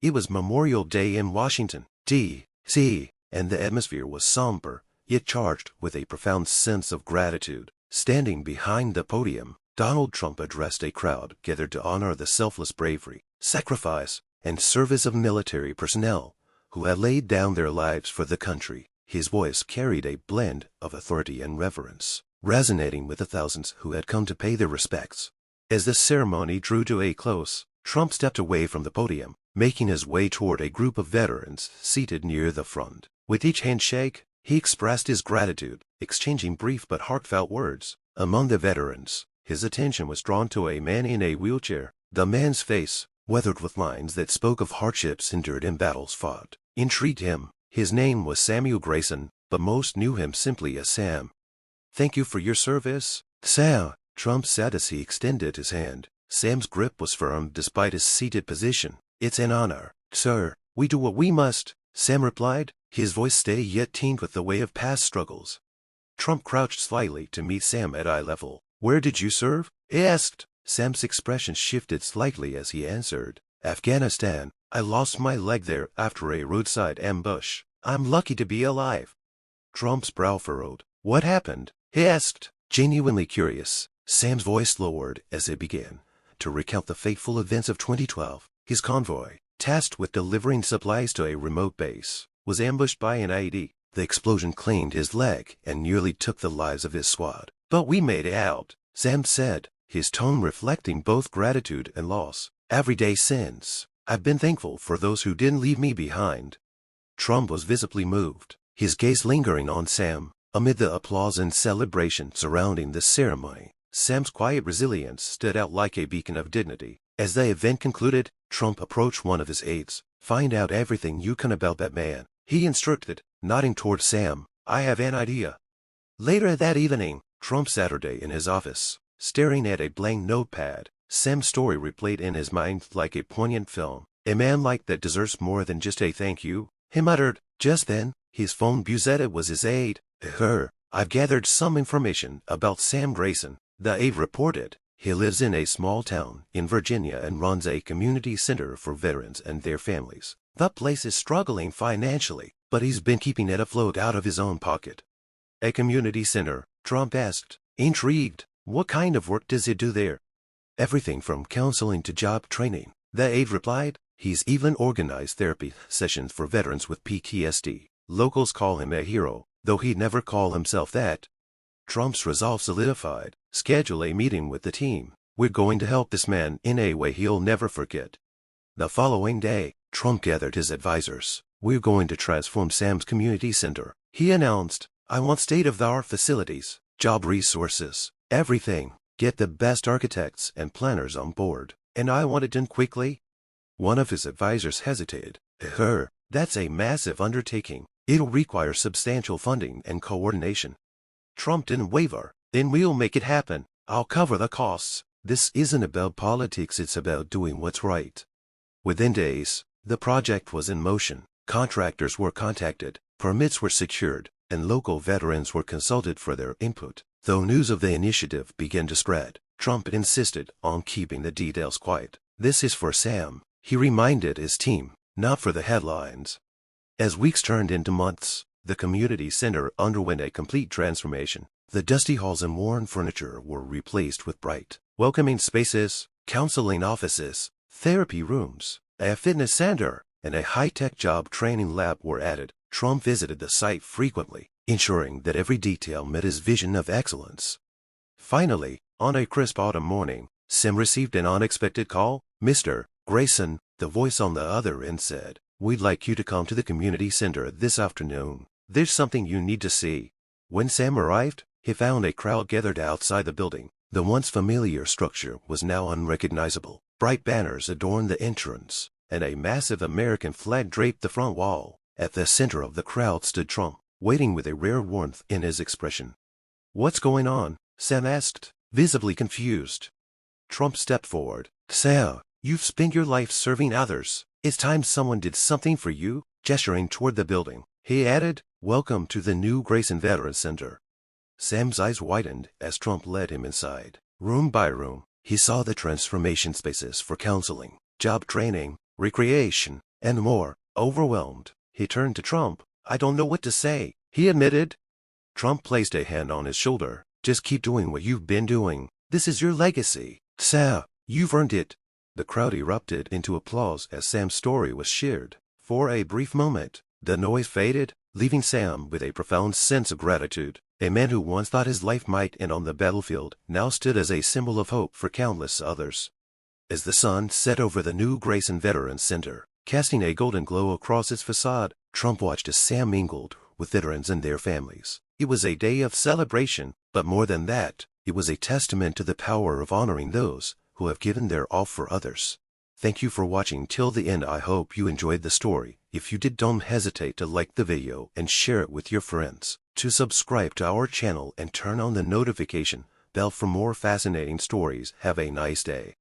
It was Memorial Day in Washington, D.C., and the atmosphere was somber, yet charged with a profound sense of gratitude. Standing behind the podium, Donald Trump addressed a crowd gathered to honor the selfless bravery, sacrifice, and service of military personnel who had laid down their lives for the country. His voice carried a blend of authority and reverence, resonating with the thousands who had come to pay their respects. As the ceremony drew to a close, Trump stepped away from the podium, making his way toward a group of veterans seated near the front. With each handshake, he expressed his gratitude, exchanging brief but heartfelt words. Among the veterans, his attention was drawn to a man in a wheelchair. The man's face, weathered with lines that spoke of hardships endured in battles fought, intrigued him. His name was Sam Grayson, but most knew him simply as Sam. "Thank you for your service, Sam," Trump said as he extended his hand. Sam's grip was firm despite his seated position. "It's an honor, sir. We do what we must," Sam replied, his voice steady yet tinged with the weight of past struggles. Trump crouched slightly to meet Sam at eye level. "Where did you serve?" he asked. Sam's expression shifted slightly as he answered, "Afghanistan. I lost my leg there after a roadside ambush. I'm lucky to be alive." Trump's brow furrowed. "What happened?" he asked, genuinely curious. Sam's voice lowered as he began to recount the fateful events of 2012. His convoy, tasked with delivering supplies to a remote base, was ambushed by an IED. The explosion claimed his leg and nearly took the lives of his squad. "But we made it out," Sam said, his tone reflecting both gratitude and loss. "Every day since, I've been thankful for those who didn't leave me behind." Trump was visibly moved, his gaze lingering on Sam. Amid the applause and celebration surrounding the ceremony, Sam's quiet resilience stood out like a beacon of dignity. As the event concluded, Trump approached one of his aides. "Find out everything you can about that man," he instructed, nodding toward Sam. "I have an idea." Later that evening, Trump sat in his office, staring at a blank notepad. Sam's story replayed in his mind like a poignant film. "A man like that deserves more than just a thank you," he muttered. Just then, his phone buzzed. It was his aide. "I've gathered some information about Sam Grayson," the aide reported. "He lives in a small town in Virginia and runs a community center for veterans and their families. The place is struggling financially, but he's been keeping it afloat out of his own pocket." "A community center?" Trump asked, intrigued. "What kind of work does he do there?" "Everything from counseling to job training," the aide replied. "He's even organized therapy sessions for veterans with PTSD. Locals call him a hero, though he'd never call himself that." Trump's resolve solidified. "Schedule a meeting with the team. We're going to help this man in a way he'll never forget." The following day, Trump gathered his advisors. "We're going to transform Sam's community center," he announced. "I want state-of-the-art facilities, job resources, everything. Get the best architects and planners on board, and I want it done quickly." One of his advisors hesitated. "That's a massive undertaking. It'll require substantial funding and coordination." Trump didn't waver. "Then we'll make it happen. I'll cover the costs. This isn't about politics, it's about doing what's right." Within days, the project was in motion. Contractors were contacted, permits were secured, and local veterans were consulted for their input. Though news of the initiative began to spread, Trump insisted on keeping the details quiet. "This is for Sam," he reminded his team, "not for the headlines." As weeks turned into months, the community center underwent a complete transformation. The dusty halls and worn furniture were replaced with bright, welcoming spaces, counseling offices, therapy rooms, a fitness center, and a high-tech job training lab were added. Trump visited the site frequently, ensuring that every detail met his vision of excellence. Finally, on a crisp autumn morning, Sam received an unexpected call. "Mr. Grayson," the voice on the other end said, "we'd like you to come to the community center this afternoon. There's something you need to see." When Sam arrived, he found a crowd gathered outside the building. The once familiar structure was now unrecognizable. Bright banners adorned the entrance, and a massive American flag draped the front wall. At the center of the crowd stood Trump, waiting with a rare warmth in his expression. "What's going on?" Sam asked, visibly confused. Trump stepped forward. "Sam, you've spent your life serving others. It's time someone did something for you," gesturing toward the building. He added, "Welcome to the new Grayson Veterans Center." Sam's eyes widened as Trump led him inside. Room by room, he saw the transformation spaces for counseling, job training, recreation, and more. Overwhelmed, he turned to Trump. "I don't know what to say," he admitted. Trump placed a hand on his shoulder. "Just keep doing what you've been doing. This is your legacy. Sam, you've earned it." The crowd erupted into applause as Sam's story was shared. For a brief moment, the noise faded, leaving Sam with a profound sense of gratitude. A man who once thought his life might end on the battlefield now stood as a symbol of hope for countless others. As the sun set over the new Grayson Veterans Center, casting a golden glow across its facade, Trump watched as Sam mingled with veterans and their families. It was a day of celebration, but more than that, it was a testament to the power of honoring those who have given their all for others. Thank you for watching till the end. I hope you enjoyed the story. If you did, don't hesitate to like the video and share it with your friends. To subscribe to our channel and turn on the notification bell for more fascinating stories. Have a nice day.